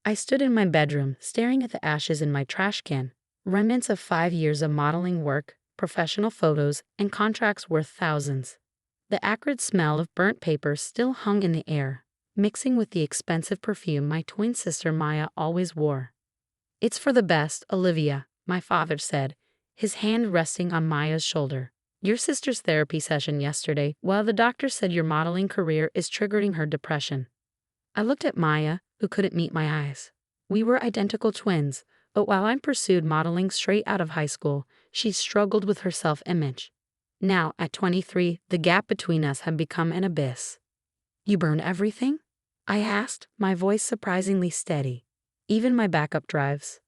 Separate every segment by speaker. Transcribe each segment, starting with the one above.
Speaker 1: I stood in my bedroom, staring at the ashes in my trash can, remnants of 5 years of modeling work, professional photos, and contracts worth thousands. The acrid smell of burnt paper still hung in the air, mixing with the expensive perfume my twin sister Maya always wore. "It's for the best, Olivia," my father said, his hand resting on Maya's shoulder. "Your sister's therapy session yesterday, while the doctor said your modeling career is triggering her depression." I looked at Maya, who couldn't meet my eyes. We were identical twins, but while I pursued modeling straight out of high school, she struggled with her self-image. Now, at 23, the gap between us had become an abyss. "You burned everything?" I asked, my voice surprisingly steady. "Even my backup drives?"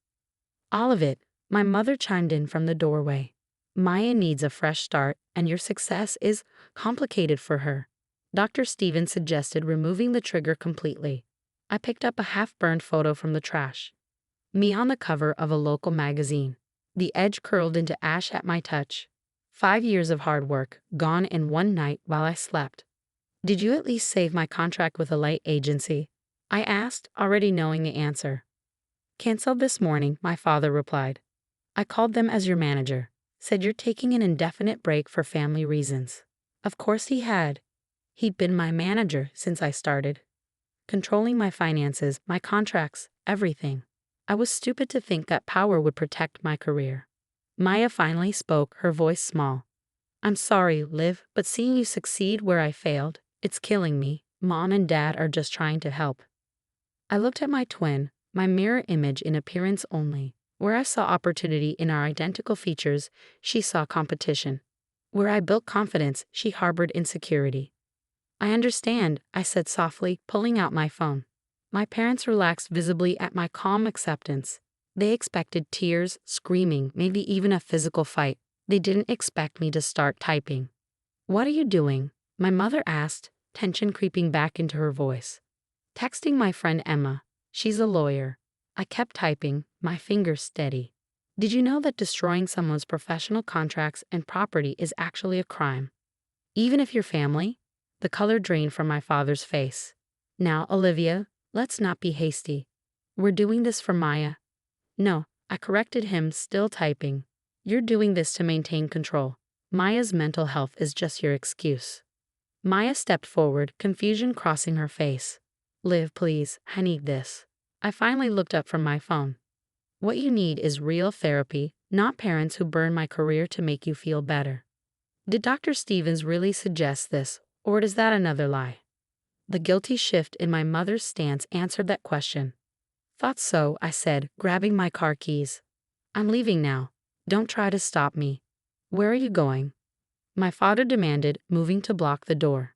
Speaker 1: "All of it," my mother chimed in from the doorway. "Maya needs a fresh start, and your success is complicated for her." Dr. Stevens suggested removing the trigger completely. I picked up a half-burned photo from the trash. Me on the cover of a local magazine. The edge curled into ash at my touch. 5 years of hard work, gone in one night while I slept. "Did you at least save my contract with a light agency?" I asked, already knowing the answer. "Canceled this morning," my father replied. "I called them as your manager. Said you're taking an indefinite break for family reasons." Of course he had. He'd been my manager since I started, controlling my finances, my contracts, everything. I was stupid to think that power would protect my career. Maya finally spoke, her voice small. "I'm sorry, Liv, but seeing you succeed where I failed, it's killing me. Mom and Dad are just trying to help." I looked at my twin, my mirror image in appearance only. Where I saw opportunity in our identical features, she saw competition. Where I built confidence, she harbored insecurity. "I understand," I said softly, pulling out my phone. My parents relaxed visibly at my calm acceptance. They expected tears, screaming, maybe even a physical fight. They didn't expect me to start typing. "What are you doing?" my mother asked, tension creeping back into her voice. "Texting my friend Emma. She's a lawyer." I kept typing, my fingers steady. "Did you know that destroying someone's professional contracts and property is actually a crime? Even if you're family?" The color drained from my father's face. "Now, Olivia, let's not be hasty. We're doing this for Maya." "No," I corrected him, still typing. "You're doing this to maintain control. Maya's mental health is just your excuse." Maya stepped forward, confusion crossing her face. "Liv, please, I need this." I finally looked up from my phone. "What you need is real therapy, not parents who burn my career to make you feel better." Did Dr. Stevens really suggest this, or is that another lie? The guilty shift in my mother's stance answered that question. "Thought so," I said, grabbing my car keys. "I'm leaving now. Don't try to stop me." "Where are you going?" my father demanded, moving to block the door.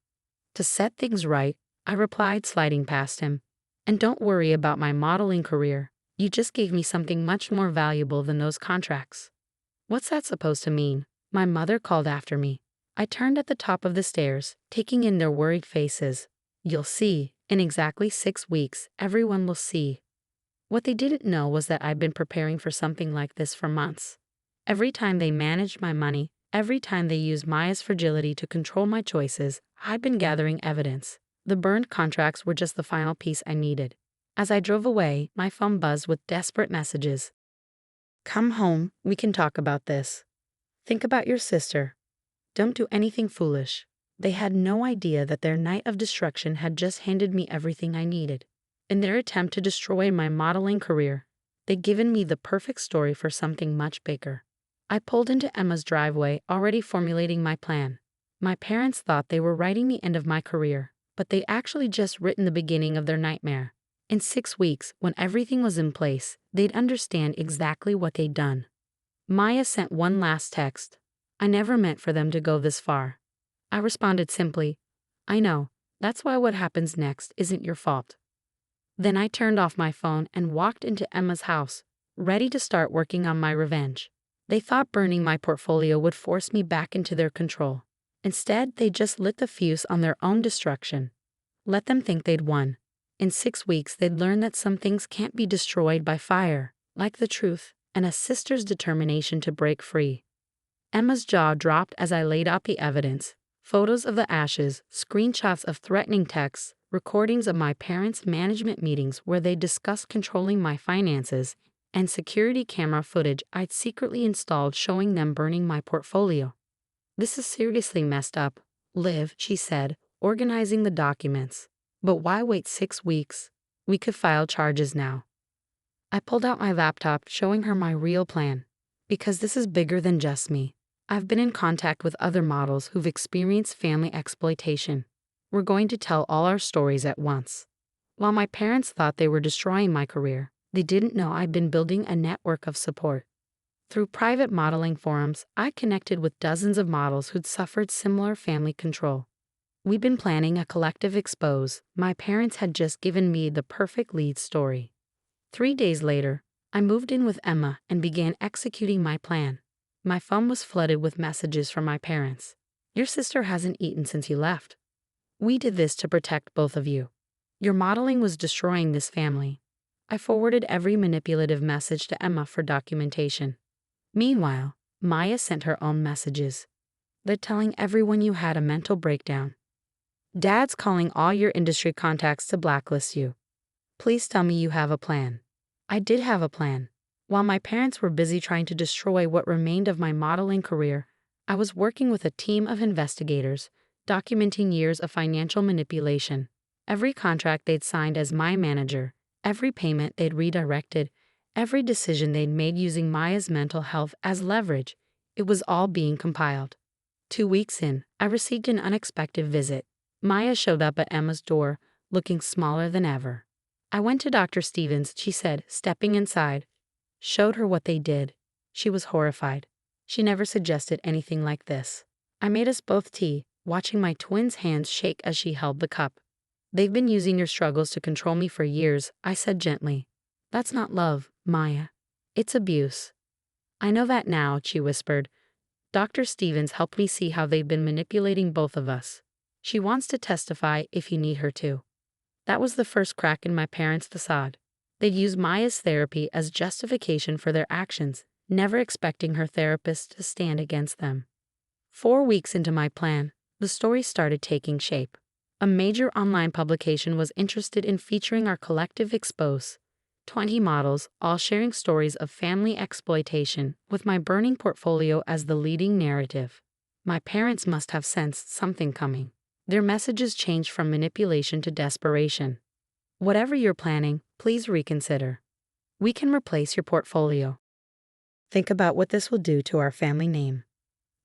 Speaker 1: "To set things right," I replied, sliding past him. "And don't worry about my modeling career. You just gave me something much more valuable than those contracts." "What's that supposed to mean?" my mother called after me. I turned at the top of the stairs, taking in their worried faces. "You'll see. In exactly 6 weeks, everyone will see." What they didn't know was that I'd been preparing for something like this for months. Every time they managed my money, every time they used Maya's fragility to control my choices, I'd been gathering evidence. The burned contracts were just the final piece I needed. As I drove away, my phone buzzed with desperate messages. "Come home, we can talk about this. Think about your sister. Don't do anything foolish." They had no idea that their night of destruction had just handed me everything I needed. In their attempt to destroy my modeling career, they'd given me the perfect story for something much bigger. I pulled into Emma's driveway, already formulating my plan. My parents thought they were writing the end of my career, but they'd actually just written the beginning of their nightmare. In 6 weeks, when everything was in place, they'd understand exactly what they'd done. Maya sent one last text. "I never meant for them to go this far." I responded simply, "I know. That's why what happens next isn't your fault." Then I turned off my phone and walked into Emma's house, ready to start working on my revenge. They thought burning my portfolio would force me back into their control. Instead, they just lit the fuse on their own destruction. Let them think they'd won. In 6 weeks, they'd learn that some things can't be destroyed by fire, like the truth and a sister's determination to break free. Emma's jaw dropped as I laid out the evidence. Photos of the ashes, screenshots of threatening texts, recordings of my parents' management meetings where they discussed controlling my finances, and security camera footage I'd secretly installed showing them burning my portfolio. "This is seriously messed up, Liv," she said, organizing the documents. "But why wait 6 weeks? We could file charges now." I pulled out my laptop, showing her my real plan. "Because this is bigger than just me. I've been in contact with other models who've experienced family exploitation. We're going to tell all our stories at once." While my parents thought they were destroying my career, they didn't know I'd been building a network of support. Through private modeling forums, I connected with dozens of models who'd suffered similar family control. We'd been planning a collective expose. My parents had just given me the perfect lead story. 3 days later, I moved in with Emma and began executing my plan. My phone was flooded with messages from my parents. "Your sister hasn't eaten since you left. We did this to protect both of you. Your modeling was destroying this family." I forwarded every manipulative message to Emma for documentation. Meanwhile, Maya sent her own messages. "They're telling everyone you had a mental breakdown. Dad's calling all your industry contacts to blacklist you. Please tell me you have a plan." I did have a plan. While my parents were busy trying to destroy what remained of my modeling career, I was working with a team of investigators, documenting years of financial manipulation. Every contract they'd signed as my manager, every payment they'd redirected, every decision they'd made using Maya's mental health as leverage, it was all being compiled. 2 weeks in, I received an unexpected visit. Maya showed up at Emma's door, looking smaller than ever. "I went to Dr. Stevens," she said, stepping inside. Showed her what they did. She was horrified. She never suggested anything like this. I made us both tea, watching my twins' hands shake as she held the cup. "They've been using your struggles to control me for years," I said gently. "That's not love, Maya. It's abuse." "I know that now," she whispered. "Dr. Stevens helped me see how they've been manipulating both of us. She wants to testify if you need her to." That was the first crack in my parents' facade. They'd use Maya's therapy as justification for their actions, never expecting her therapist to stand against them. 4 weeks into my plan, the story started taking shape. A major online publication was interested in featuring our collective expose. 20 models, all sharing stories of family exploitation, with my burning portfolio as the leading narrative. My parents must have sensed something coming. Their messages changed from manipulation to desperation. "Whatever you're planning, please reconsider. We can replace your portfolio. Think about what this will do to our family name."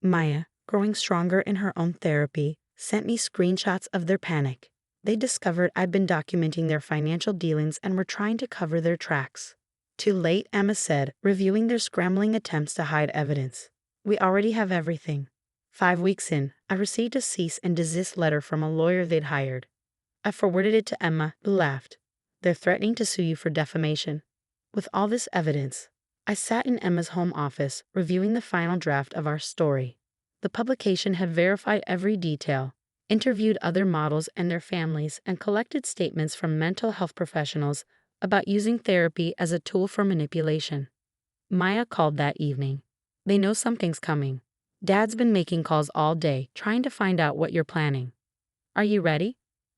Speaker 1: Maya, growing stronger in her own therapy, sent me screenshots of their panic. They discovered I'd been documenting their financial dealings and were trying to cover their tracks. "Too late," Emma said, reviewing their scrambling attempts to hide evidence. "We already have everything." 5 weeks in, I received a cease and desist letter from a lawyer they'd hired. I forwarded it to Emma, who laughed. "They're threatening to sue you for defamation." With all this evidence, I sat in Emma's home office, reviewing the final draft of our story. The publication had verified every detail, interviewed other models and their families, and collected statements from mental health professionals about using therapy as a tool for manipulation. Maya called that evening. "They know something's coming. Dad's been making calls all day, trying to find out what you're planning. Are you ready?"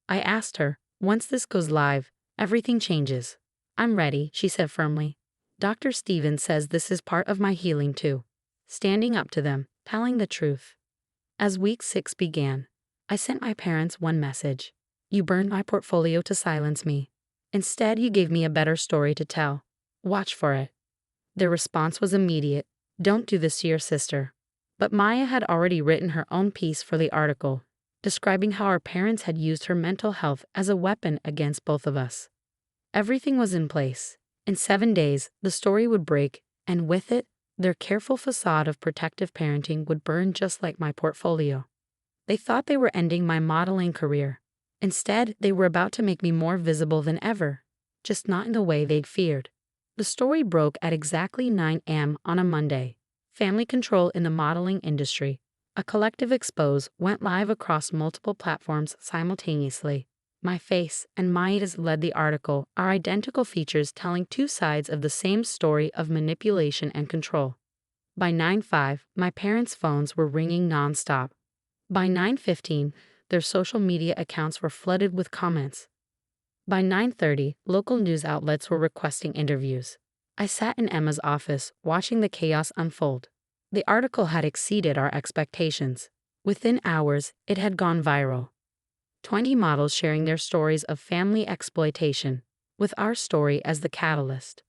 Speaker 1: I asked her. "Once this goes live, everything changes." "I'm ready," she said firmly. "Dr. Stevens says this is part of my healing too." Standing up to them, telling the truth. As week 6 began, I sent my parents one message. "You burned my portfolio to silence me. Instead, you gave me a better story to tell. Watch for it." Their response was immediate. "Don't do this to your sister." But Maya had already written her own piece for the article, describing how our parents had used her mental health as a weapon against both of us. Everything was in place. In 7 days, the story would break, and with it, their careful facade of protective parenting would burn just like my portfolio. They thought they were ending my modeling career. Instead, they were about to make me more visible than ever, just not in the way they'd feared. The story broke at exactly 9 a.m. on a Monday. Family control in the modeling industry. A collective expose went live across multiple platforms simultaneously. My face and Maya's led the article, our identical features telling two sides of the same story of manipulation and control. By 9:05, my parents' phones were ringing nonstop. By 9:15, their social media accounts were flooded with comments. By 9:30, local news outlets were requesting interviews. I sat in Emma's office, watching the chaos unfold. The article had exceeded our expectations. Within hours, it had gone viral. 20 models sharing their stories of family exploitation, with our story as the catalyst.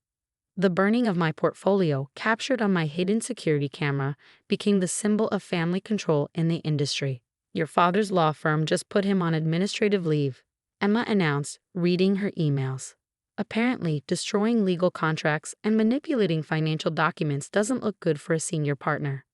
Speaker 1: The burning of my portfolio, captured on my hidden security camera, became the symbol of family control in the industry. Your father's law firm just put him on administrative leave, Emma announced, reading her emails. Apparently, destroying legal contracts and manipulating financial documents doesn't look good for a senior partner.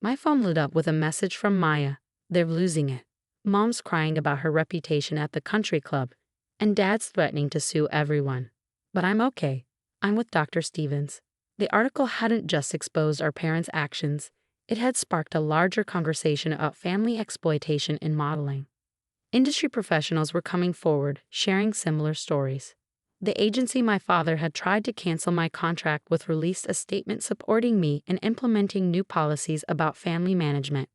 Speaker 1: My phone lit up with a message from Maya. They're losing it. Mom's crying about her reputation at the country club, and Dad's threatening to sue everyone. But I'm okay. I'm with Dr. Stevens. The article hadn't just exposed our parents' actions, it had sparked a larger conversation about family exploitation in modeling. Industry professionals were coming forward, sharing similar stories. The agency my father had tried to cancel my contract with released a statement supporting me in implementing new policies about family management.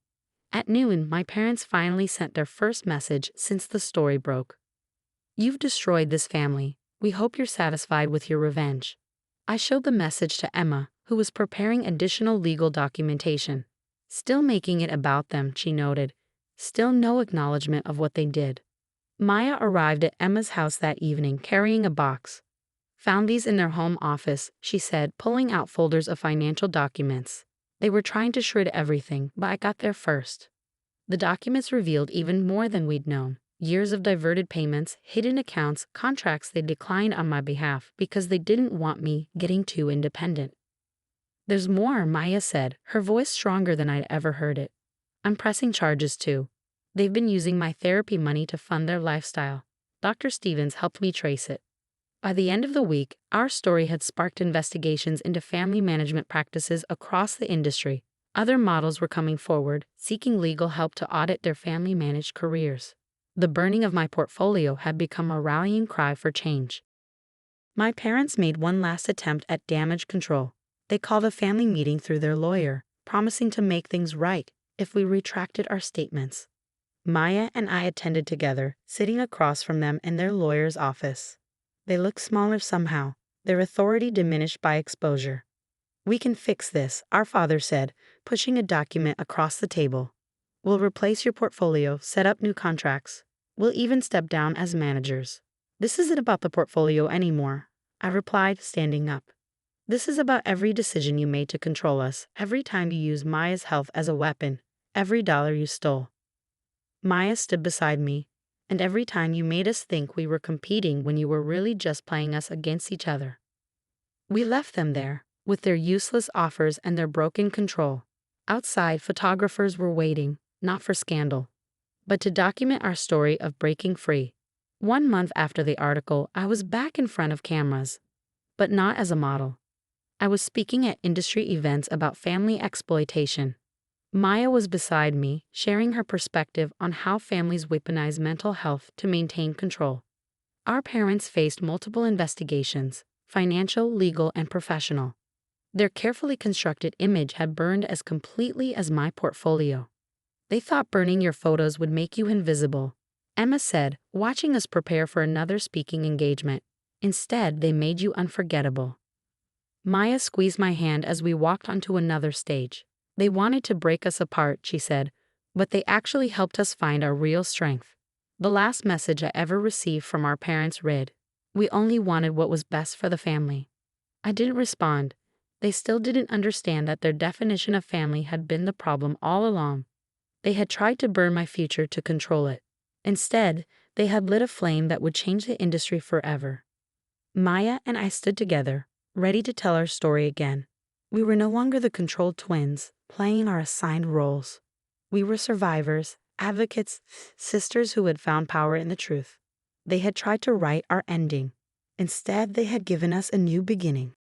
Speaker 1: At noon, my parents finally sent their first message since the story broke. You've destroyed this family. We hope you're satisfied with your revenge. I showed the message to Emma, who was preparing additional legal documentation. Still making it about them, she noted. Still no acknowledgement of what they did. Maya arrived at Emma's house that evening carrying a box. Found these in their home office, she said, pulling out folders of financial documents. They were trying to shred everything, but I got there first. The documents revealed even more than we'd known. Years of diverted payments, hidden accounts, contracts they declined on my behalf because they didn't want me getting too independent. There's more, Maya said, her voice stronger than I'd ever heard it. I'm pressing charges too. They've been using my therapy money to fund their lifestyle. Dr. Stevens helped me trace it. By the end of the week, our story had sparked investigations into family management practices across the industry. Other models were coming forward, seeking legal help to audit their family-managed careers. The burning of my portfolio had become a rallying cry for change. My parents made one last attempt at damage control. They called a family meeting through their lawyer, promising to make things right if we retracted our statements. Maya and I attended together, sitting across from them in their lawyer's office. They looked smaller somehow, their authority diminished by exposure. We can fix this, our father said, pushing a document across the table. We'll replace your portfolio, set up new contracts. We'll even step down as managers. This isn't about the portfolio anymore, I replied, standing up. This is about every decision you made to control us, every time you used Maya's health as a weapon, every dollar you stole. Maya stood beside me, and every time you made us think we were competing when you were really just playing us against each other. We left them there, with their useless offers and their broken control. Outside, photographers were waiting, not for scandal, but to document our story of breaking free. 1 month after the article, I was back in front of cameras, but not as a model. I was speaking at industry events about family exploitation. Maya was beside me, sharing her perspective on how families weaponize mental health to maintain control. Our parents faced multiple investigations, financial, legal, and professional. Their carefully constructed image had burned as completely as my portfolio. They thought burning your photos would make you invisible, Emma said, watching us prepare for another speaking engagement. Instead, they made you unforgettable. Maya squeezed my hand as we walked onto another stage. They wanted to break us apart, she said, but they actually helped us find our real strength. The last message I ever received from our parents read, "We only wanted what was best for the family." I didn't respond. They still didn't understand that their definition of family had been the problem all along. They had tried to burn my future to control it. Instead, they had lit a flame that would change the industry forever. Maya and I stood together, ready to tell our story again. We were no longer the controlled twins, playing our assigned roles. We were survivors, advocates, sisters who had found power in the truth. They had tried to write our ending. Instead, they had given us a new beginning.